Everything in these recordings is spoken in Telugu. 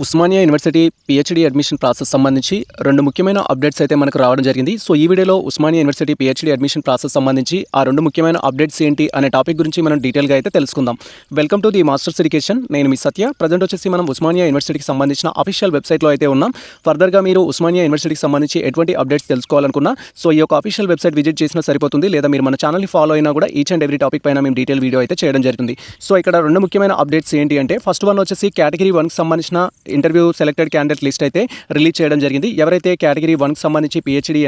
Osmania university PhD admission process సంబంధించి రెండు ముఖ్యమైన అప్డేట్స్ అయితే మనకు రావడం జరిగింది. సో ఈ వీడియోలో Osmania university PhD admission process సంబంధించి ఆ రెండు ముఖ్యమైన అప్డేట్స్ ఏంటి అనే టాపిక్ గురించి మనం డీటెయిల్గా అయితే తెలుసుకుందాం. Welcome to the masters education. నేను మీ సత్య. ప్రజెంట్ వచ్చేసి మనం ఉస్మానియా యూనివర్సిటీకి సంబంధించిన అఫీషియల్ వెబ్సైట్లో అయితే ఉన్నాం. ఫర్దర్గా మీరు ఉస్మానియా యూనివర్సిటీకి సంబంధించి ఎటువంటి అప్డేట్స్ తెలుసుకోవాలనుకున్నా సో ఈ యొక్క అఫీషియల్ వెబ్సైట్ విజిట్ చేసినా సరిపోతుంది. లేదా మీరు మన ఛానల్ని ఫాలో అయినా కూడా ఈచ్ అండ్ ఎవ్రీ టాపిక్ పైన మేము డీటెయిల్ వీడియో అయితే చేయడం జరుగుతుంది. సో ఇక్కడ రెండు ముఖ్యమైన అప్డేట్స్ ఏంటి అంటే ఫస్ట్ వన్ వచ్చేసి కేటగిరీ 1కి సంబంధించిన ఇంటర్వ్యూ సెలెక్టెడ్ క్యాండిడేట్ లిస్ట్ అయితే రిలీజ్ చేయడం జరిగింది. ఎవరైతే కేటగిరీ 1కి సంబంధించి పీహెచ్డీ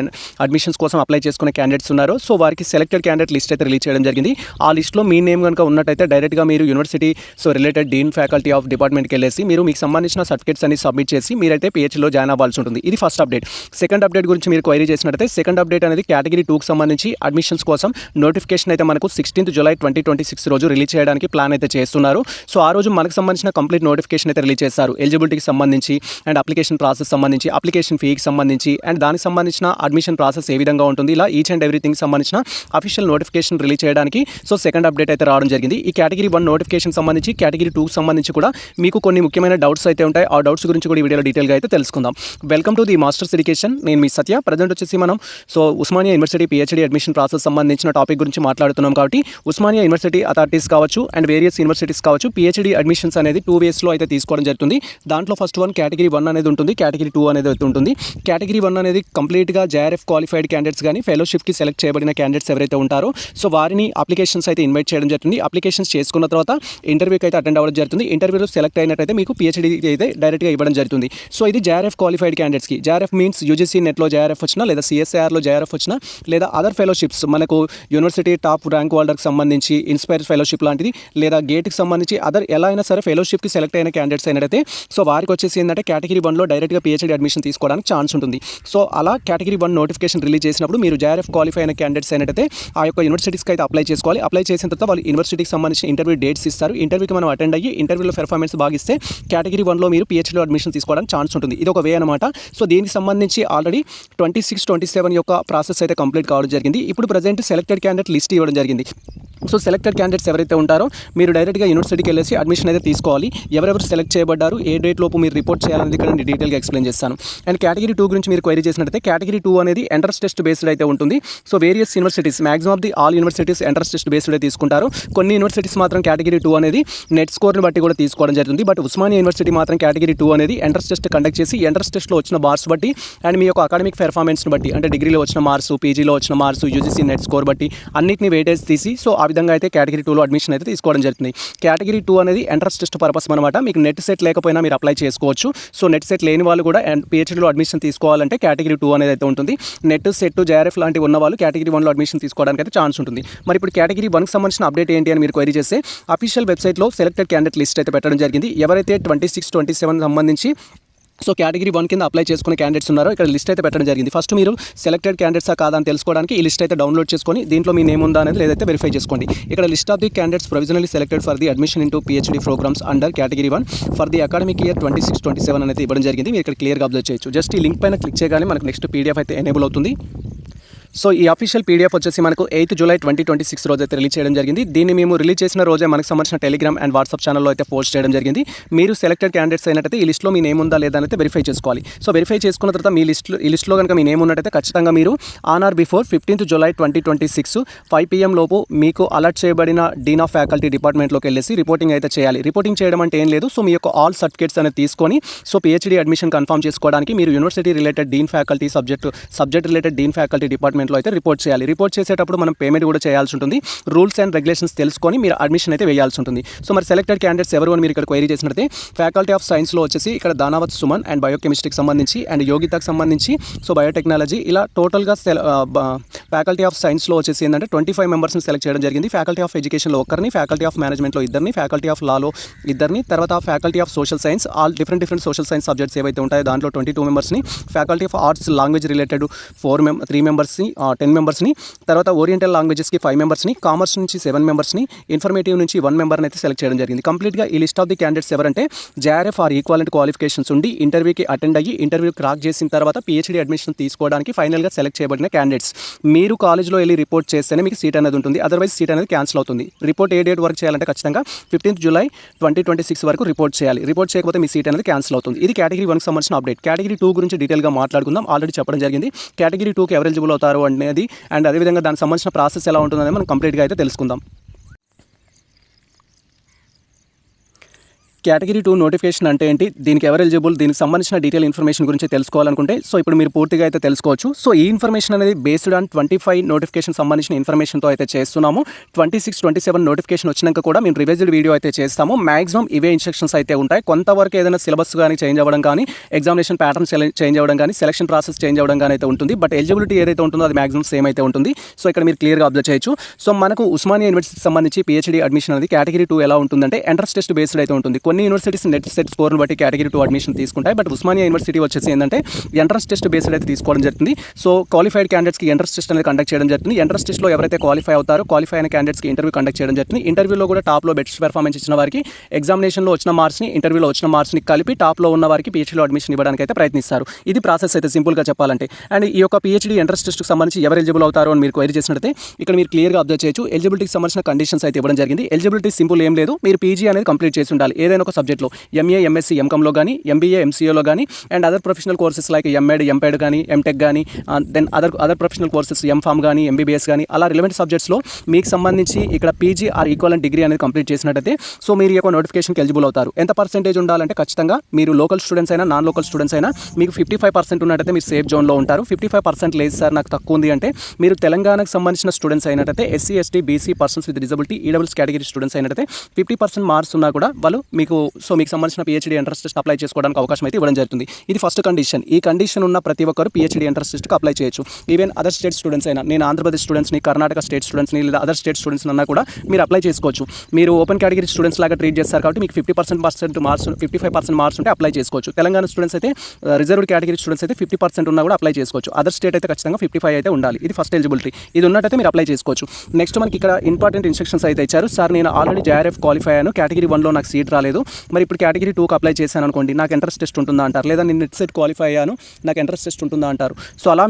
అడ్మిషన్స్ కోసం అప్లై చేసుకునే క్యాండిడేట్స్ ఉన్నారో సో వారికి సెలెక్టెడ్ క్యాండిడేట్ లిస్ట్ అయితే రిలీజ్ చేయడం జరిగింది. ఆ లిస్ట్లో మీ నేమ్ కనుక ఉన్నట్టయితే డైరెక్ట్గా మీరు university so related dean faculty of డిపార్ట్మెంట్కి వెళ్ళేసి మీరు మీకు సంబంధించిన సర్టిఫికేట్స్ అన్ని సబ్మిట్ చేసి మీరైతే పీహెచ్డీలో జాయిన్ అవ్వాల్సి ఉంటుంది. ఇది ఫస్ట్ అప్డేట్. సెకండ్ అప్డేట్ గురించి మీరు క్వైరీ చేసినట్టయితే సెకండ్ అప్డేట్ అనేది కేటగిరీ 2కి సంబంధించి అడ్మిషన్స్ కోసం నోటిఫికేషన్ అయితే మనకు 16th July 2026 రోజు రిలీజ్ చేయడానికి ప్లాన్ అయితే చేస్తున్నారు. సో ఆ రోజు మనకు సంబంధించిన కంప్లీట్ నోటిఫికేషన్ అయితే రిలీజ్ చేస్తారు. ఎలిజిబిలిటీకి సంబంధించి అండ్ అప్లికేషన్ ప్రాసెస్ సంబంధించి, అప్లికేషన్ ఫీకి సంబంధించి అండ్ దానికి సంబంధించిన అడ్మిషన్ ప్రాసెస్ ఏ విధంగా ఉంటుంది, ఇలా ఈచ్ అండ్ ఎవ్రీథింగ్ సంబంధించిన అఫీషియల్ నోటిఫికేషన్ రిలీజ్ చేయడానికి సో సెకండ్ అప్డేట్ అయితే రావడం జరిగింది. ఈ కేటగిరీ 1 నోటిఫికేషన్ సంబంధించి కేటగిరీ 2కి సంబంధించి కూడా మీకు కొన్ని ముఖ్యమైన డౌట్స్ అయితే ఉంటాయి. ఆ డౌట్స్ గురించి కూడా ఈ వీడియోలో డీటెయిల్గా అయితే తెలుసుకుందాం. Welcome to the masters education. నేను మీ సత్య. ప్రజెంట్ వచ్చేసి మనం so Osmania university PhD admission process సంబంధించిన టాపిక్ గురించి మాట్లాడుతున్నాం. కాబట్టి ఉస్మానియా యూనివర్సిటీ అథారిటీస్ కావచ్చు అండ్ వేరియస్ యూనివర్సిటీస్ కావచ్చు పీహెచ్డీ అడ్మిషన్స్ అనేది 2 వేస్లో అయితే తీసుకోవడం జరుగుతుంది. దాంట్లో ఫస్ట్ వన్ కేటగిరీ 1 అనేది ఉంటుంది, కేటగిరీ 2 అనేది అయితే ఉంటుంది. కేటగిరీ 1 అనేది కంప్లీట్గా జేఆర్ఎఫ్ క్వాలిఫైడ్ క్యాండిడేట్స్ కానీ ఫెలోషిప్కి సెలెక్ట్ చేయబడిన క్యాండిడేట్స్ ఎవరైతే ఉంటారో సో వారిని అప్లికేషన్స్ అయితే ఇన్వైట్ చేయడం జరుగుతుంది. అప్లికేషన్స్ చేసుకున్న తర్వాత ఇంటర్వ్యూకి అయితే అటెండ్ అవ్వడం జరుగుతుంది. ఇంటర్వ్యూలో సెలెక్ట్ అయినట్టయితే మీకు పీహెచ్డీ అయితే డైరెక్ట్గా ఇవ్వడం జరుగుతుంది. సో ఇది జేఆర్ఎఫ్ క్వాలిఫైడ్ క్యాండిడేట్స్కి. జేఆర్ఎఫ్ మీన్స్ యూజీసీ నెట్లో జేఆర్ఎఫ్ వచ్చినా లేదా సిఎస్ఐఆర్లో జేఆర్ఎఫ్ వచ్చినా లేదా అదర్ ఫెలోషిప్స్ మనకు యూనివర్సిటీ టాప్ ర్యాంక్ హోల్డర్కి సంబంధించి ఇన్స్పైర్ ఫెలోషిప్ లాంటిది లేదా గేట్కి సంబంధించి అదర్ ఎలా అయినా సరే ఫెలోషిప్కి సెలెక్ట్ అయిన క్యాండిడేట్స్ అయినట్టయితే సో వారికి వచ్చేసి ఏంటంటే కేటగిరీ 1లో డైరెక్ట్గా పీహెచ్డీ అడ్మిషన్ తీసుకోవడానికి ఛాన్స్ ఉంటుంది. సో అలా కేటగిరీ 1 నోటిఫికేషన్ రిలీజ్ చేసినప్పుడు మీరు జేఆర్ఎఫ్ క్వాలిఫై అయిన క్యాండిడేట్స్ అయినట్టయితే ఆ యొక్క యూనివర్సిటీస్కి అయితే అప్లై చేసుకోవాలి. అప్లై చేసిన తర్వాత వాళ్ళు యూనివర్సిటీకి సంబంధించిన ఇంటర్వ్యూ డేట్స్ ఇస్తారు. ఇంటర్వ్యూకి మనం అటెండ్ అయ్యి ఇంటర్వ్యూలో పెర్ఫార్మెన్స్ బాగిస్తే కేటగిరీ 1లో మీరు పీహెచ్డీలో అడ్మిషన్ తీసుకోవడానికి ఛాన్స్ ఉంటుంది. ఇది ఒక వే అనమాట. సో దీనికి సంబంధించి ఆల్రెడీ 26-27 యొక్క ప్రాసెస్ అయితే కంప్లీట్ కావడం జరిగింది. ఇప్పుడు ప్రజెంట్ సెలెక్టెడ్ క్యాండిడేట్ లిస్ట్ ఇవ్వడం జరిగింది. సో సెలెక్టెడ్ క్యాండిడేట్స్ ఎవరైతే ఉంటారో మీరు డైరెక్ట్గా యూనివర్సిటీకి వెళ్ళేసి అడ్మిషన్ అయితే తీసుకోవాలి. ఎవరెవరు సెలెక్ట్ చేయబడ్డారు, ఏ డేట్ లోపు మీరు రిపోర్ట్ చేయాలనేది ఇక్కడ నేను డీటెయిల్గా ఎక్స్ప్లెయిన్ చేస్తాను. అండ్ కేటగిరీ 2 గురించి మీరు క్వైరీ చేసినట్టయితే కేటగిరీ 2 అనేది ఎంట్రన్స్ టెస్ట్ బేస్డ్ అయితే ఉంటుంది. So various universities maximum of the all universities entrance test based అయితే తీసుకుంటారు. కొన్ని యూనివర్సిటీస్ మాత్రం కేటగిరీ 2 అనేది నెట్ స్కోర్ని బట్టి కూడా తీసుకోవడం జరుగుతుంది. బట్ ఉస్మానియా యూనివర్సిటీ మాత్రం కేటగిరీ 2 అనేది ఎంట్రన్స్ టెస్ట్ కండక్ట్ చేసి ఎంట్రన్స్ టెస్ట్లో వచ్చిన మార్క్స్ బట్టి అండ్ మీ యొక్క అకాడమిక్ పెర్ఫార్మెన్స్ని బట్టి అంటే డిగ్రీలో వచ్చిన మార్క్స్, పీజీలో వచ్చిన మార్క్స్, యూజీసీ నెట్ స్కోర్ బట్టి అన్నింటినీ వెయిటేజ్ తీసి సో ఆ విధంగా అయితే కేటగిరీ 2లో అడ్మిషన్ అయితే తీసుకోవడం జరుగుతుంది. కేటగిరీ 2 అనేది ఎంట్రన్స్ టెస్ట్ పర్పస్ అనమాట. మీకు నెట్ సెట్ లేకపోయినా మీరు అప్లై చేసుకోవచ్చు. సో నెట్ సెట్ లేని వాళ్ళు కూడా పీహెచ్డీలో అడ్మిషన్ తీసుకోవాలంటే కేటగిరీ 2 అనేది అయితే ఉంటుంది. నెట్ సెట్, జేఆర్ఎఫ్ లాంటివి ఉన్న వాళ్ళు కేటగిరీ 1లో అడ్మిషన్ తీసుకోవడానికి అయితే ఛాన్స్ ఉంటుంది. మరి ఇప్పుడు కేటగిరీ 1కి సంబంధించిన అప్డేట్ ఏంటి అని మీరు క్వైరీ చేస్తే అఫీషియల్ వెబ్సైట్లో సెలెక్టెడ్ క్యాండిడేట్ లిస్ట్ అయితే పెట్టడం జరిగింది. ఎవరైతే 26-27 సంబంధించి సో కేటగిరీ 1 కింద అప్లై చేసుకునే క్యాండిడేట్స్ ఉన్నారో ఇక్కడ లిస్ట్ అయితే పెట్టడం జరిగింది. ఫస్ట్ మీరు సెలెక్టెడ్ క్యాండిడేట్సా కాదా అని తెలుసుకోవడానికి ఈ లిస్ట్ అయితే డౌన్లోడ్ చేసుకొని దీంట్లో మీ నేమ్ ఉందా అనేది లేదైతే వెరిఫై చేసుకోండి. ఇక్కడ list of the candidates provisionally selected for the admission into PhD programs under category 1 for the academic year 26-27 అనేది ఇవ్వడం జరిగింది. మీరు ఇక్కడ క్లియర్గా అబ్జర్వ్ చేయొచ్చు. జస్ట్ ఈ లింక్ పైన క్లిక్ చేయగానే మనకు నెక్స్ట్ పీడిఎఫ్ అయితే ఎనేబుల్ అవుతుంది. సో ఈ అఫీషియల్ పీడిఎఫ్ వచ్చేసి మనకు 8th July 2026 రోజు అయితే రిలీజ్ చేయడం జరిగింది. దీన్ని మేము రిలీజ్ చేసిన రోజే మనకు సంబంధించిన టెలిగ్రామ్ అండ్ వాట్సాప్ ఛానల్లో అయితే పోస్ట్ చేయడం జరిగింది. మీరు సెలెక్టెడ్ క్యాండిడేట్స్ అయినట్టయితే ఈ లిస్ట్లో మీ నేమ్ ఉందా లేదా అయితే వెరిఫై చేసుకోవాలి. సో వెరిఫై చేసుకున్న తర్వాత ఈ లిస్ట్లో కనుక మీ నేమ్ ఉన్నట్టయితే ఖచ్చితంగా మీరు on are before 15th July 2026 5 PM లోపు మీకు అలర్ట్ చేయబడిన డీన్ ఆఫ్ ఫ్యాకల్టీ డిపార్ట్మెంట్లోకి వెళ్ళేసి రిపోర్టింగ్ అయితే చేయాలి. రిపోర్టింగ్ చేయడం అంటే ఏం లేదు. సో మీ యొక్క ఆల్ సర్టిఫికేట్స్ అనేది తీసుకొని సో పీహెచ్డీ అడ్మిషన్ కన్ఫర్మ్ చేసుకోవడానికి మీరు university related dean faculty subject related dean faculty డిపార్ట్మెంట్లో అయితే రిపోర్ట్ చేయాలి. రిపోర్ట్ చేసేటప్పుడు మనం పేమెంట్ కూడా చేయాల్సి ఉంటుంది. రూల్స్ అండ్ రెగ్యులేషన్స్ తెలుసుకొని మీరు అడ్మిషన్ అయితే వేయాల్సి ఉంటుంది. సో మరి సెలెక్టెడ్ క్యాండిడేట్స్ ఎవరు అని మీరు ఇక్కడ క్వైరీ చేసినట్టే ఫ్యాకల్టీ ఆఫ్ సైన్స్లో వచ్చేసి ఇక్కడ దానావత్ సుమన్ అండ్ బయోకెమిస్ట్రీకి సంబంధించి అండ్ యోగితకు సంబంధించి సో బయోటెక్నాలజీ ఇలా టోటల్గా ఫ్యాకల్టీ ఆఫ్ సైన్స్లో వచ్చేసి ఏంటంటే 25 మెంబర్స్ని సెలెక్ట్ చేయడం జరిగింది. ఫ్యాకల్టీ ఆఫ్ ఎడ్యుకేషన్లో ఒకరిని, ఫ్యాకల్టీ ఆఫ్ మేనేజ్మెంట్లో ఇద్దరిని, ఫ్యాకల్టీ ఆఫ్ లాలో ఇద్దరిని, తర్వాత faculty of social science all different social science subjects ఏవైతే ఉంటాయో దాంట్లో 22 మెంబర్స్ని, faculty of arts language related 3 మెంబర్స్ని, 10 మెంబర్స్ని, తర్వాత ఓరియంటల్ లాంగ్వేజెస్కి 5 మెంబర్స్ని, కామర్స్ నుంచి 7 మెంబర్స్ని, ఇన్ఫర్మేటివ్ నుంచి 1 మెంబర్ని అయితే సెలెక్ట్ చేయడం జరిగింది. కంప్లీట్గా ఈ లిస్ట్ ఆఫ్ ది క్యాండిడేట్స్ ఎవరంటే జేఆర్ఎఫ్ ఆర్ ఈక్వాలెంట్ క్వాలిఫికేషన్స్ ఉండి ఇంటర్వ్యూకి అటెండ్ అయ్యి ఇంటర్వ్యూ క్రాక్ చేసిన తర్వాత పిహెచ్డీ అడ్మిషన్ తీసుకోవడానికి ఫైనల్గా సెలెక్ట్ చేయబడిన క్యాండిడేట్స్. మీరు కాలేజ్లో వెళ్ళి రిపోర్ట్ చేస్తేనే మీకు సీట్ అనేది ఉంటుంది, అదర్వైజ్ సీట్ అనేది క్యాన్సిల్ అవుతుంది. రిపోర్ట్ ఏ డేట్ వరకు చేయాలంటే ఖచ్చితంగా 15th July 2026 వరకు రిపోర్ట్ చేయాలి. రిపోర్ట్ చేయకపోతే మీ సీట్ అనేది క్యాన్సిల్ అవుతుంది. ఇది కేటగిరీ 1కి సంబంధించిన అప్డేట్. కేటగిరీ 2 గురించి డీటెయిల్గా మాట్లాడుకుందాం. ఆల్రెడీ చెప్పడం జరిగింది కేటగిరీ 2కి ఎవరు ఎలిజిబుల్ అవుతారు అనేది, అండ్ అదేవిధంగా దానికి సంబంధించిన ప్రాసెస్ ఎలా ఉంటుందని మనం కంప్లీట్గా అయితే తెలుసుకుందాం. కేటగిరీ 2 నోటిఫికేషన్ అంటే ఏంటి, దీనికి ఎవరు ఎలిజిబుల్, దీనికి సంబంధించిన డీటెయిల్ ఇన్ఫర్మేషన్ గురించి తెలుసుకోవాలనుకుంటే సో ఇప్పుడు మీరు పూర్తిగా అయితే తెలుసుకోవచ్చు. సో ఈ ఇన్ఫర్మేషన్ అనేది బేస్డ్ ఆన్ 25 నోటిఫికేషన్ సంబంధించిన ఇన్ఫర్మేషన్తో అయితే చేస్తున్నాము. 26, 27 నోటిఫికేషన్ వచ్చినాక కూడా మేము రివైజ్డ్ వీడియో అయితే చేస్తాము. మ్యాక్సిమం ఇవే ఇన్స్ట్రక్షన్స్ అయితే ఉంటాయి. కొంతవరకు ఏదైనా సిలబస్ కానీ చేంజ్ అవ్వడం కానీ, ఎగ్జామినేషన్ ప్యాటర్న్ చేంజ్ అవ్వడం కానీ, సెలక్షన్ ప్రాసెస్ చేంజ్ అవ్వడం కానీ అయితే ఉంటుంది. బట్ ఎలిజిబిలిటీ ఏదైతే ఉంటుందో అది మ్యాక్సిమం సేమ్ అయితే ఉంటుంది. సో ఇక్కడ మీరు క్లియర్గా అబ్జర్వ్ చేయొచ్చు. సో మనకు ఉస్మానియా యూనివర్సిటీకి సంబంధించి పిహెచ్డీ అడ్మిషన్ అనేది కేటగిరీ 2 ఎలా ఉంటుందంటే ఎంట్రన్స్ టెస్ట్ బేస్డ్ అయితే ఉంటుంది. కొన్ని యూనివర్సిటీస్ నెట్ సెట్ స్కోర్ని బట్టి కేటగిరీ 2 అడ్మిషన్ తీసుకుంటాయి. బట్ ఉస్మానియా యూనివర్సిటీ వచ్చేసి ఏంటంటే ఎంట్రన్స్ టెస్ట్ బేస్డ్ అయితే తీసుకోవడం జరుగుతుంది. సో క్వాలిఫైడ్ క్యాండిడేట్స్కి ఎంట్రన్స్ టెస్ట్ అనేది కండక్ట్ చేయడం జరుగుతుంది. ఎంట్రన్స్ టెస్ట్లో ఎవరైతే క్వాలిఫై అవుతారో క్వాలిఫై అయిన క్యాండిడేట్స్కి ఇంటర్వ్యూ కండక్ట్ చేయడం జరుగుతుంది. ఇంటర్వ్యూలో కూడా టాప్లో బెస్ట్ పెర్ఫార్మెన్స్ ఇచ్చిన వారికి ఎగ్జామినేషన్లో వచ్చిన మార్క్స్ని, ఇంటర్వ్యూలో వచ్చిన మార్క్స్ని కలిపి టాప్లో ఉన్న వారికి పిహెచ్డీలో అడ్మిషన్ ఇవ్వడానికి అయితే ప్రయత్నిస్తారు. ఇది ప్రాసెస్ అయితే సింపుల్గా చెప్పాలంటే. అండ్ ఈ యొక్క పిహెచ్డీ ఎంట్రన్స్ టెస్ట్కి సంబంధించి ఎవరు ఎలిజిబుల్ అవుతారో అని మీరు క్వైరీ చేసినట్లయితే ఇక్కడ మీరు క్లియర్గా అబ్జర్వ్ చేయొచ్చు. ఎలిజిబిలిటీకి సంబంధించిన కండిషన్స్ అయితే ఇవ్వడం జరిగింది. ఎలిజిబిలిటీ సింపుల్ ఏం లేదు, మీరు పీజీ అనేది కంప్లీట్ చేసి ఉండాలి ఏదైనా ఒక సబ్జెక్ట్లో, ఎంఏ, ఎంఎస్సీ, ఎంకామ్లో కానీ, ఎంబీఏ, ఎంసీఏలో కానీ, and other professional courses like MEd, MPEd కానీ, ఎంటెక్ కానీ, then other professional courses MPharm కానీ, ఎంబీబీఎస్ కానీ, అలా రిలవెంట్ సబ్జెక్ట్స్లో మీకు సంబంధించి ఇక్కడ పీజీ ఆర్ ఈక్వలెంట్ డిగ్రీ అనేది కంప్లీట్ చేసినట్టయితే సో మీరు ఈ యొక్క నోటిఫికేషన్కి ఎలిజిబుల్ అవుతారు. ఎంత పర్సెంటేజ్ ఉండాలంటే ఖచ్చితంగా మీరు లోకల్ స్టూడెంట్స్ అయినా, నాన్ లోకల్ స్టూడెంట్స్ అయినా మీకు 55% ఉన్నట్టయితే మీరు సేఫ్ జోన్లో ఉంటారు. 55% లేదు సార్ నాకు తక్కువ ఉంది అంటే మీరు తెలంగాణకు సంబంధించిన స్టూడెంట్స్ అయినట్టయితే, SC, ST, BC, persons with disability, EWS category students అయినట్టయితే 50% మార్క్స్ ఉన్నా కూడా వాళ్ళు మీకు సంబంధించిన పిహెచ్డీ ఎంట్రన్స్ టెస్ట్ అప్లై చేసుకోవడానికి అవకాశం అయితే ఇవ్వడం జరుగుతుంది. ఇది ఫస్ట్ కండిషన్. ఈ కండిషన్ ఉన్న ప్రతి ఒక్కరు పిహెచ్డీ ఎంట్రన్స్ టెస్ట్కి అప్లై చేయొచ్చు. ఈవెన్ అదర్ స్టేట్ స్టూడెంట్స్ అయినా, నేను ఆంధ్రప్రదేశ్ స్టూడెంట్స్ని, కర్ణాటక స్టేట్ స్టూడెంట్స్ని లేదా అదర్ స్టేట్ స్టూడెంట్స్ అన్నా కూడా మీరు అప్లై చేసుకోవచ్చు. మీరు ఓపెన్ కేటగిరీ స్టూడెంట్స్ లాగా ట్రీట్ చేస్తారు కాబట్టి మీకు 50% మార్క్స్, 55% మార్క్స్ ఉంటే అప్లై చేసుకోవచ్చు. తెలంగాణ స్టూడెంట్స్ అయితే, రిజర్వ్డ్ కేటగిరీ స్టూడెంట్స్ అయితే 50% ఉన్నా కూడా అప్లై చేసుకోవచ్చు. అదర్ స్టేట్ అయితే ఖచ్చితంగా 55 అయితే ఉండాలి. ఇది ఫస్ట్ ఎలిజిబిలిటీ. ఇది ఉన్నట్టయితే మీరు అప్లై చేసుకోవచ్చు. నెక్స్ట్ మనకి ఇక్కడ ఇంపార్టెంట్ ఇన్స్ట్రక్షన్స్ అయితే ఇచ్చారు. సార్ నేను ఆల్రెడీ జేఆర్ఎఫ్ క్వాలిఫై అయ్యాను, కేటగిరీ 1లో నాకు సీట్ రాలేదు, మరి ఇప్పుడు కేటగిరీ 2కి అప్లై చేశాను అనుకోండి, నాకు ఎంట్రన్స్ టెస్ట్ ఉంటుందా అంటారు, లేదా నేను నెట్ సెట్ క్వాలిఫై అయ్యాను నాకు ఎంట్రన్స్ టెస్ట్ ఉంటుందా అంటారు. సో అలా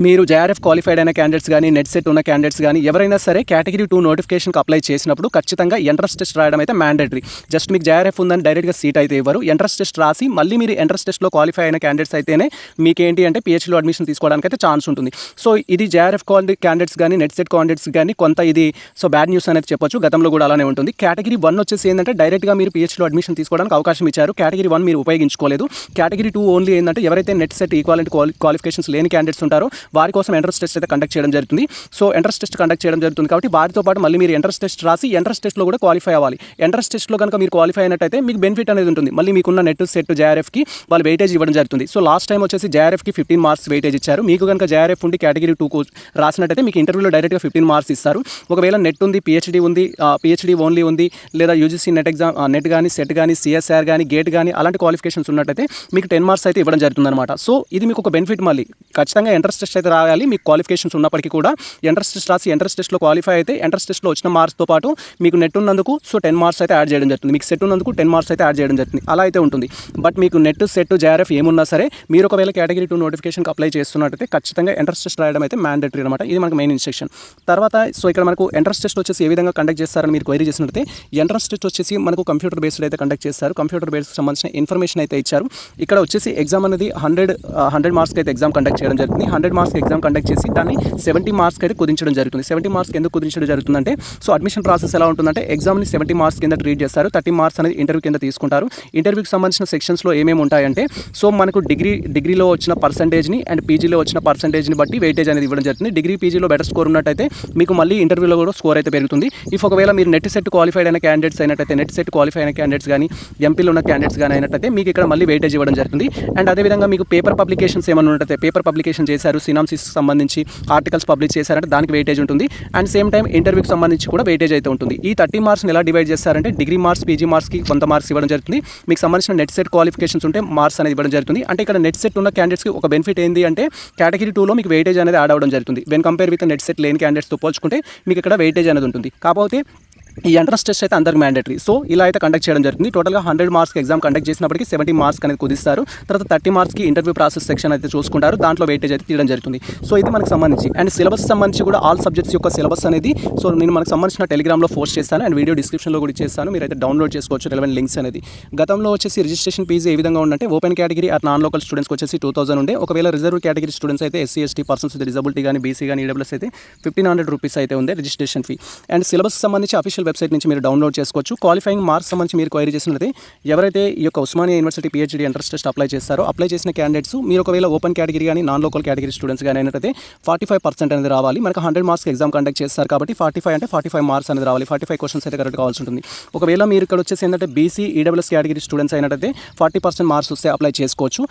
మీరు జేఆర్ఎఫ్ క్వాలిఫైడ్ అయిన క్యాండిడేట్స్ కానీ, నెట్ సెట్ ఉన్న క్యాండిడేట్స్ కానీ ఎవరైనా సరే కేటగిరీ 2 నోటిఫికేషన్కి అప్లై చేసినప్పుడు ఖచ్చితంగా ఎంట్రన్స్ టెస్ట్ రాయడం అయితే మ్యాండేటరీ. జస్ట్ మీకు జేఆర్ఎఫ్ ఉందని డైరెక్ట్గా సీట్ అయితే ఇవ్వరు. ఎంట్రన్స్ టెస్ట్ రాసి మళ్ళీ మీరు ఎంట్రన్స్ టెస్ట్లో క్వాలిఫై అయిన క్యాండిడేట్స్ అయితేనే మీకు ఏంటి అంటే పిహెచ్డీలో అడ్మిషన్ తీసుకోవడానికి అయితే ఛాన్స్ ఉంటుంది. సో ఇది జేఆర్ఎఫ్ క్యాండిడేట్స్ కానీ, నెట్ సెట్ క్యాండిడేట్స్ కానీ కొంత ఇది బ్యాడ్ న్యూస్ అనేది చెప్పొచ్చు. గతంలో కూడా అలానే ఉంటుంది. కేటగిరీ 1 వచ్చేసి ఏంటంటే డైరెక్ట్గా మీరు పిహెచ్డీలో అడ్మిషన్ తీసుకోవడానికి అవకాశం ఇచ్చారు. కేటగిరీ 1 మీరు ఉపయోగించుకోలేదు. కేటగిరీ 2 ఓన్లీ ఏంటంటే ఎవరైతే నెట్ సెట్ ఈక్వాలెంట్ క్వాలిఫికేషన్స్ లేని క్యాండిడేట్స్ ఉంటారో వారి కోసం ఎంట్రన్స్ టెస్ట్ అయితే కండక్ట్ చేయడం జరుగుతుంది. సో ఎంట్రన్స్ టెస్ట్ కండక్ట్ చేయడం జరుగుతుంది కాబట్టి వారితో పాటు మళ్ళీ మీరు ఎంట్రన్స్ టెస్ట్ రాసి ఎంట్రన్స్ టెస్ట్లో కూడా క్వాలిఫై అవ్వాలి. ఎంట్రన్స్ టెస్ట్లో కనుక మీరు క్వాలిఫై అయినట్టయితే మీకు బెనిఫిట్ అనేది ఉంటుంది. మళ్ళీ మీకున్న నెట్ సెట్ జేఆర్ఎఫ్కి వాళ్ళు వెయిటేజ్ ఇవ్వడం జరుగుతుంది. సో లాస్ట్ టైం వచ్చేసి జేఆర్ఎఫ్కి 15 మార్క్స్ వెయిటేజ్ ఇచ్చారు. మీకు కనుక జేఆర్ఎఫ్ ఉండి కేటగిరీ 2 రాసినట్టయితే మీకు ఇంటర్వ్యూలో డైరెక్ట్గా 15 మార్క్స్ ఇస్తారు. ఒకవేళ నెట్ ఉంది, పిహెచ్డీ ఉంది, పిహెచ్డీ ఓన్లీ ఉంది, లేదా యూజీసీ నెట్ ఎగ్జామ్, నెట్ కానీ, సెట్ కానీ, సిఎస్ఆర్ కానీ, గేట్ కానీ అలాంటి క్వాలిఫికేషన్స్ ఉన్నట్టయితే మీకు 10 మార్క్స్ అయితే ఇవ్వడం జరుగుతుంది అనమాట. సో ఇది మీకు ఒక బెనిఫిట్. మళ్ళీ ఖచ్చితంగా ఎంట్రన్స్ టెస్ట్ అయితే రాయాలి. మీకు క్వాలిఫికేషన్స్ ఉన్నప్పటికీ కూడా ఎంట్రన్స్ టెస్ట్ రాసి ఎంట్రన్స్ టెస్ట్లో క్వాలిఫై అయితే ఎంట్రన్స్ టెస్ట్లో వచ్చిన మార్క్స్తో పాటు మీకు నెట్ ఉన్నందుకు 10 మార్క్స్ అయితే యాడ్ చేయడం జరుగుతుంది. మీకు సెట్ ఉన్నందుకు 10 మార్క్స్ అయితే యాడ్ చేయడం జరుగుతుంది. అలా అయితే ఉంటుంది. బట్ మీకు నెట్, సెట్, జేఆర్ఎఫ్ ఏమున్నా సరే మీరు ఒకవేళ కేటగిరీ 2 నోటిఫికేషన్కి అప్లై చేస్తున్నట్టయితే ఖచ్చితంగా ఎంట్రన్స్ టెస్ట్ రాయడం అయితే మ్యాండేటరీ అనమాట. ఇది మనకు మెయిన్ ఇన్స్ట్రక్షన్. తర్వాత ఇక్కడ మనకు ఎంట్రన్స్ టెస్ట్ వచ్చేసి ఏ విధంగా కండక్ట్ చేస్తారని మీరు క్వైరీ చేసినట్లయితే ఎంట్రన్స్ టెస్ట్ వచ్చేసి మనకు కంప్యూటర్ బేస్డ్ అయితే కండక్ట్ చేస్తారు. కంప్యూటర్ బేస్డ్ సంబంధించిన ఇన్ఫర్మేషన్ అయితే ఇచ్చారు. ఇక్కడ వచ్చేసి ఎగ్జామ్ అనేది 100 మార్క్స్కి అయితే ఎగ్జామ్ కండక్ట్ చేయడం జరుగుతుంది. 100 మార్క్స్కి ఎగ్జామ్ కండక్ట్ చేసి దాన్ని 70 మార్క్స్కి అయితే కుదించడం జరుగుతుంది. 70 మార్క్స్ ఎందుకు కుదించడం జరుగుతుందంటే అడ్మిషన్ ప్రాసెస్ ఎలా ఉంటుందంటే ఎగ్జామ్ని 70 మార్క్స్ కింద ట్రీట్ చేస్తారు. 30 మార్క్స్ అనేది ఇంటర్వ్యూ కింద తీసుకుంటారు. ఇంటర్వ్యూకి సంబంధించిన సెక్షన్స్లో ఏమేమి ఉంటాయంటే మనకు డిగ్రీలో వచ్చిన పర్సంటేజ్ని అండ్ పీజీలో వచ్చిన పర్సంటేజ్ని బట్టి వెయిటేజ్ అనేది ఇవ్వడం జరుగుతుంది. డిగ్రీ, పీజీలో బెటర్ స్కోర్ ఉన్నట్టయితే మీకు మళ్ళీ ఇంటర్వ్యూలో కూడా స్కోర్ అయితే పెరుగుతుంది. ఒకవేళ మీరు నెట్ సెట్ క్వాలిఫైడ్ అయిన క్యాండిడేట్స్ అయినట్టయితే, నెట్ సెట్ క్వాలిఫై అయిన క్యాండిడేట్స్ కానీ, ఎంపీలో ఉన్న క్యాండిడేట్స్ కానీ అయినట్టయితే మీకు ఇక్కడ మళ్ళీ వెయిటేజ్ ఇవ్వడం జరుగుతుంది. అండ్ అదేవిధంగా మీకు పేపర్ పబ్లికేషన్స్ ఏమైనా ఉన్నట్టయితే, పేపర్ పబ్లికేషన్ చేశారు, సినాప్సిస్కి సంబంధించి ఆర్టికల్స్ పబ్లిష్ చేశారంటే దానికి వెయిటేజ్ ఉంటుంది. అండ్ సేమ్ టైం ఇంటర్వ్యూకి సంబంధించి కూడా వెయిటేజ్ అయితే ఉంటుంది. ఈ 30 మార్క్స్ని ఎలా డివైడ్ చేస్తారంటే డిగ్రీ మార్క్స్, పీజీ మార్క్స్కి కొంత మార్క్స్ ఇవ్వడం జరుగుతుంది. మీకు సంబంధించిన నెట్ సెట్ క్వాలిఫికేషన్స్ ఉంటే మార్క్స్ అనేది ఇవ్వడం జరుగుతుంది. అంటే ఇక్కడ నెట్ సెట్ ఉన్న క్యాండిడేట్స్కి ఒక బెనిఫిట్ ఏంటి అంటే కేటగిరీ 2లో మీకు వెయిటేజ్ అనేది యాడ్ అవ్వడం జరుగుతుంది. When compare with net set లేని క్యాండిడేట్స్తో పోల్చుకుంటే మీకు ఇక్కడ వెయిటేజ్ అనేది ఉంటుంది. కాకపోతే ఈ ఎంట్రన్స్ టెస్ట్ అయితే అందరికి మ్యాండేటరీ. సో ఇలా అయితే కండక్ట్ చేయడం జరుగుతుంది. టోటల్గా 100 మార్క్స్కి ఎగ్జామ్ కండక్ట్ చేసినప్పటికీ 70 మార్క్స్ అనేది కుదిస్తారు. తర్వాత 30 మార్క్స్కి ఇంటర్వ్యూ ప్రాసెస్ సెక్షన్ అయితే చూసుకుంటారు. దాంట్లో వెయిటేజ్ అయితే తీయడం జరుగుతుంది. సో ఇది మనకు సంబంధించి అండ్ సిలబస్ సంబంధించి కూడా ఆల్ సబ్జెక్ట్స్ యొక్క సిలబస్ అనేది సో నేను మనకు సంబంధించిన టెలిగ్రామ్లో పోస్ట్ చేస్తాను అండ్ వీడియో డిస్క్రిప్షన్లో కూడా ఇచ్చేస్తాను. మీరు అయితే డౌన్లోడ్ చేసుకోవచ్చు రెలవెంట్ లింక్స్ అనేది. గతంలో వచ్చేసి రిజిస్ట్రేషన్ ఫీజు ఏ విధంగా ఉందంటే open category or non local స్టూడెంట్స్కి వచ్చేసి 2000 ఉండే. ఒకవేళ రిజర్వ్ కేటగిరీ స్టూడెంట్స్ అయితే ఎస్సీ ఎస్టీ పర్సన్స్ అయితే డిజబిలిటీ కానీ బీసీ కానీ ఈడబ్ల్యూఎస్ అయితే 1500 రూపీస్ అయితే ఉంది రిజిస్ట్రేషన్ ఫీ. అండ్ సిలబస్ సంబంధించి అఫీషియల్ వెబ్సైట్ నుంచి మీరు డౌన్లోడ్ చేసుకోవచ్చు. క్వాలిఫైయింగ్ మార్క్స్ సంబంధించి మీరు క్వైరీ చేసినట్లయితే ఎవరైతే ఈ యొక్క Osmania university PhD entrance test apply చేస్తారో అప్లై చేసిన క్యాండిడేట్స్ మీరు ఒకవేళ ఓపెన్ కేటగిరీ కానీ నాన్ లోకల్ కేటగిరీ స్టూడెంట్స్ కానీ అయినట్లయితే 45% అనేది రావాలి. మనకు 100 మార్క్స్ ఎగ్జామ్ కండక్ట్ చేస్తారు కాబట్టి 45 అంటే 45 మార్క్స్ అనేది రావాలి. 45 క్వశ్చన్స్ అయితే కరెక్ట్ కావాల్సి ఉంటుంది. ఒకవేళ మీరు ఇక్కడ వచ్చేసి ఏంటంటే బీసీ ఈడబ్ల్యూఎస్ కేటగిరీ స్టూడెంట్స్ అయినట్లయితే 40% మార్క్స్ వస్తే అప్లై చేసుకోవచ్చు.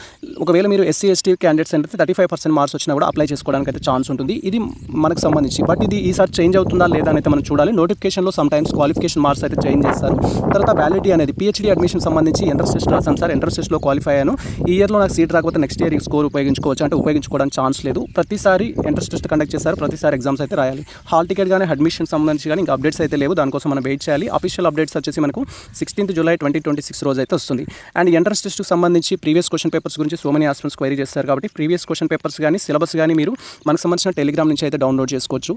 ఒకవేళ మీరు ఎస్సీ ఎస్టీ క్యాండిడేట్స్ అయితే 35% మార్క్స్ వచ్చినా కూడా అప్లై చేసుకోవడానికి అయితే ఛాన్స్ ఉంటుంది. ఇది మనకు సంబంధించి బట్ ఇది ఈసారి చేంజ్ అవుతుందా లేదా అని అయితే మనం చూడాలి. నోటిఫికేషన్లో సమ్ టైమ్స్ క్వాలిఫికేషన్ మార్క్స్ అయితే చేంజ్ చేస్తారు. తర్వాత వ్యాలిడిటీ అనేది పిహెచ్డి అడ్మిషన్ సంబంధించి ఎంట్రన్స్ టెస్ట్ రాసాను సార్, ఎంట్రన్స్ టెస్ట్లో క్వాలిఫై అయ్యాను, ఈ ఇయర్లో నాకు సీట్ రాకపోతే నెక్స్ట్ ఇయర్ ఈ స్కోర్ ఉపయోగించుకోవచ్చు అంటే ఉపయోగించుకోవడానికి ఛాన్స్ లేదు. ప్రతిసారి ఎంట్రన్స్ టెస్ట్ కండక్ట్ చేస్తారు, ప్రతిసారి ఎగ్జామ్స్ అయితే రాయాలి. హాల్ టికెట్ కానీ అడ్మిషన్ సంబంధించి కానీ ఇంకా అప్డేట్స్ అయితే లేవు. దానికోసం మనం వెయిట్ చేయాలి. అఫీషియల్ అప్డేట్స్ వచ్చేసి మనకు 16th July 2026 రోజు అయితే వస్తుంది. అండ్ ఎంట్రన్స్ టెస్ట్కి సంబంధించి ప్రీవియస్ క్వశ్చన్ పేపర్స్ గురించి సో మెనీ ఆస్పిరెంట్స్ క్వైరీ చేస్తారు కాబట్టి ప్రీవియస్ క్వశ్చన్ పేపర్స్ కానీ సిలబస్ కానీ మీరు మనకు సంబంధించిన టెలిగ్రామ్ నుంచి అయితే డౌన్లోడ్ చేసుకోవచ్చు.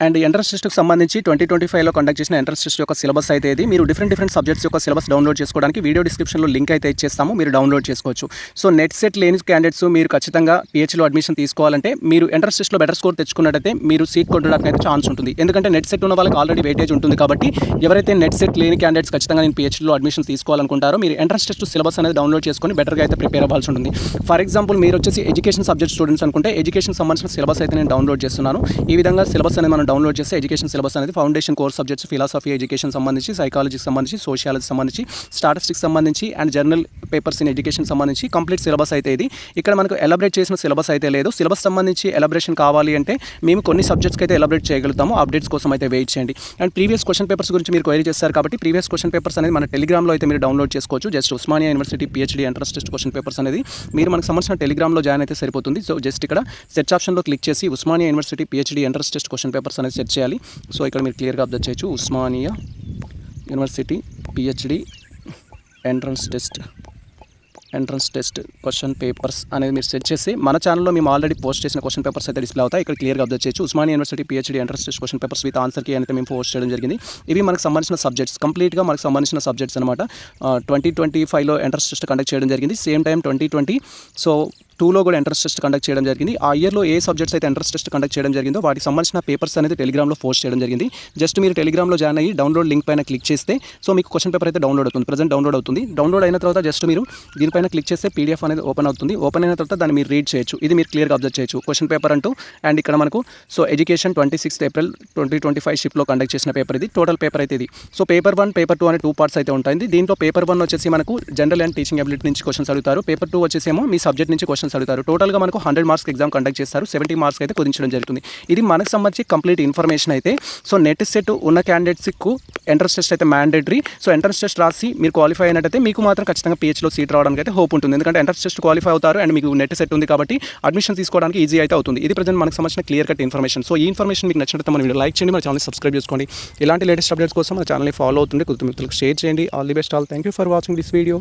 అండ్ ఎంట్రన్స్ టెస్ట్కి సంబంధించి 2025లో కండక్ట్ చేసిన ఎంట్రన్స్ టెస్ట్ యొక్క సిలబస్ అయితే ఇది. మీరు డిఫరెంట్ సబ్జెక్ట్స్ యొక్క సిలబస్ డౌన్లోడ్ చేసుకోవడానికి వీడియో డిస్క్రిప్షన్లో లింక్ అయితే ఇచ్చేస్తాము, మీరు డౌన్లోడ్ చేసుకోవచ్చు. సో నెట్ సెట్ లేని క్యాండిడేట్స్ మీరు ఖచ్చితంగా పిహెచ్లో అడ్మిషన్ తీసుకోవాలంటే మీరు ఎంట్రన్స్ టెస్ట్లో బెటర్ స్కోర్ తెచ్చుకున్నట్టయితే మీరు సీట్ కొట్టడానికి అయితే ఛాన్స్ ఉంటుంది. ఎందుకంటే నెట్ సెట్ ఉన్న వాళ్ళకి ఆల్రెడీ వెయిటేజ్ ఉంటుంది కాబట్టి ఎవరైతే నెట్ సెట్ లేని క్యాండిడేట్స్ ఖచ్చితంగా నేను పిహెచ్లో అడ్మిషన్ తీసుకోవాలనుకుంటారో మీరు ఎంట్రన్స్ టెస్ట్ సిలబస్ అనేది డౌన్లోడ్ చేసుకొని బెటర్గా అయితే ప్రిపేర్ అవ్వాల్సి ఉంటుంది. ఫర్ ఎగ్జాంపుల్ మీరు వచ్చేసి ఎడ్యుకేషన్ సబ్జెక్ట్ స్టూడెంట్స్ అనుకుంటే ఎడ్యుకేషన్ సంబంధించిన సిలబస్ అయితే నేను డౌన్లోడ్ చేస్తున్నాను. ఈ విధంగా సిలబస్ అనేది మనం డౌన్లోడ్ చేస్తే ఎడ్యుకేషన్ సిలబస్ అనేది foundation course subjects philosophy education సంబంధించి, సైకాలజీకి సంబంధించి, సోషియాలజీ సంబంధించి, స్టాటిస్టిక్స్ సంబంధించి and journal papers in education సంబంధించి కంప్లీట్ సిలబస్ అయితే ఇది. ఇక్కడ మనకు ఎలాబరేట్ చేసిన సిలబస్ అయితే లేదు. సిలబస్ సంబంధించి ఎలాబరేషన్ కావాలి అంటే మేము కొన్ని సబ్జెక్ట్స్కి అయితే ఎలాబరేట్ చేయగలుగుతాము. అప్డేట్స్ కోసం అయితే వెయిట్ చేయండి. అండ్ ప్రీవియస్ క్వశ్చన్ పేపర్స్ గురించి మీరు క్వైరీ చేస్తారు కాబట్టి ప్రీవియస్ క్వశ్చన్ పేపర్స్ అనేది మన టెలిగ్రామ్లో అయితే మీరు డౌన్లోడ్ చేసుకోవచ్చు. Just Osmania university PhD entrance test question papers అనేది మీరు మనకు సంబంధించిన టెలిగ్రామ్లో జాయిన్ అయితే సరిపోతుంది. సో జస్ట్ ఇక్కడ సెర్చ్ ఆప్షన్లో క్లిక్ చేసి Osmania university PhD entrance test question papers అనేది సెర్చ్ చేయాలి. సో ఇక్కడ మీరు క్లియర్గా అబ్జర్వ్ చేయొచ్చు Osmania university PhD entrance test question papers అనేది మీరు సెర్చ్ చేసి మన ఛానల్లో మేము ఆల్రెడీ పోస్ట్ చేసిన క్వశ్చన్ పేపర్స్ అయితే డిస్ప్లే అవుతాయి. ఇక్కడ క్లియర్గా అబ్జర్వ్ చేయొచ్చు Osmania university PhD entrance test question papers with answer key అయితే మేము పోస్ట్ చేయడం జరిగింది. ఇవి మనకు సంబంధించిన సబ్జెక్ట్స్ కంప్లీట్గా మనకు సంబంధించిన సబ్జెక్ట్స్ అనమాట. 2025లో ఎంట్రన్స్ టెస్ట్ కండక్ట్ చేయడం జరిగింది. సేమ్ టైం 2022లో కూడా ఎంట్రన్స్ టెస్ట్ కండక్ట్ చేయడం జరిగింది. ఆ ఇయర్లో ఏ సబ్జెక్ట్స్ అయితే ఎంట్రన్స్ టెస్ట్ కండక్ట్ చేయడం జరిగిందో వాటికి సంబంధించిన పేపర్స్ అనేది టెలిగ్రామ్లో పోస్ట్ చేయడం జరిగింది. జస్ట్ మీరు టెలిగ్రామ్లో జాయిన్ అయ్యి డౌన్లోడ్ లింక్ పైన క్లిక్ చేస్తే సో మీకు క్వశ్చన్ పేపర్ అయితే డౌన్లోడ్ అవుతుంది. ప్రజెంట్ డౌన్లోడ్ అవుతుంది. డౌన్లోడ్ అయిన తర్వాత జస్ట్ మీరు దీనిపైన క్లిక్ చేస్తే పీడిఎఫ్ అనేది ఓపెన్ అవుతుంది. ఓపెన్ అయిన తర్వాత దాన్ని మీరు రీడ్ చేయొచ్చు. ఇది మీరు క్లియర్గా అబ్జర్వ్ చేయొచ్చు క్వశ్చన్ పేపర్ అంటూ. అండ్ ఇక్కడ మనకు సో ఎడ్యుకేషన్ 26th April 2025 షిప్లో కండక్ట్ చేసిన పేపర్ ఇది. టోటల్ పేపర్ అయితే ఇది. సో పేపర్ 1 పేపర్ 2 అనే 2 పార్ట్స్ అయితే ఉంటాయి. దీంట్లో పేపర్ 1 వచ్చేసి మనకు జనరల్ అండ్ టీచింగ్ అబిలిటీ నుంచి క్వశ్చన్స్ అడుగుతారు. పేపర్ 2 వచ్చేసేమో మీ సబ్జెక్ట్ నుంచి క్వశ్చన్స్ అడుగుతారు. టోటల్గా మనకు 100 మార్క్స్ ఎగ్జామ్ కండక్ట్ చేస్తారు. 70 మార్క్స్ అయితే కుదించడం జరుగుతుంది. ఇది మనకు సంబంధించి కంప్లీట్ ఇన్ఫర్మేషన్ అయితే. సో నెట్ సెట్ ఉన్న క్యాండిడేట్స్కు ఎంట్రన్స్ టెస్ట్ అయితే మ్యాండేటరీ. సో ఎంట్రన్స్ టెస్ట్ రాసి మీరు క్వాలిఫై అయినట్టయితే మీకు మాత్రం ఖచ్చితంగా పిహెచ్లో సీట్ రావడానికి అయితే హోప్ ఉంటుంది. ఎందుకంటే ఎంట్రన్స్ టెస్ట్ క్వాలిఫై అవుతారు అండ్ మీకు నెట్ సెట్ ఉంది కాబట్టి అడ్మిషన్ తీసుకోవడానికి ఈజీ అయితే అవుతుంది. ఇది ప్రజెంట్ మనకు సంబంధించిన క్లియర్ కట్ ఇన్ఫర్మేషన్. సో ఈ ఇన్ఫర్మేషన్ మీకు నచ్చినట్టు మన వీడియో లైక్ చేయండి, మన ఛానల్ సబ్స్క్రైబ్ చేసుకోండి. ఇలాంటి లేటెస్ట్ అప్డేట్స్ కోసం మన ఛానల్ని ఫాలో అవుతుంది, కొద్దిగా మిత్రులకు షేర్ చేయండి. All the best all. Thank you for watching this video.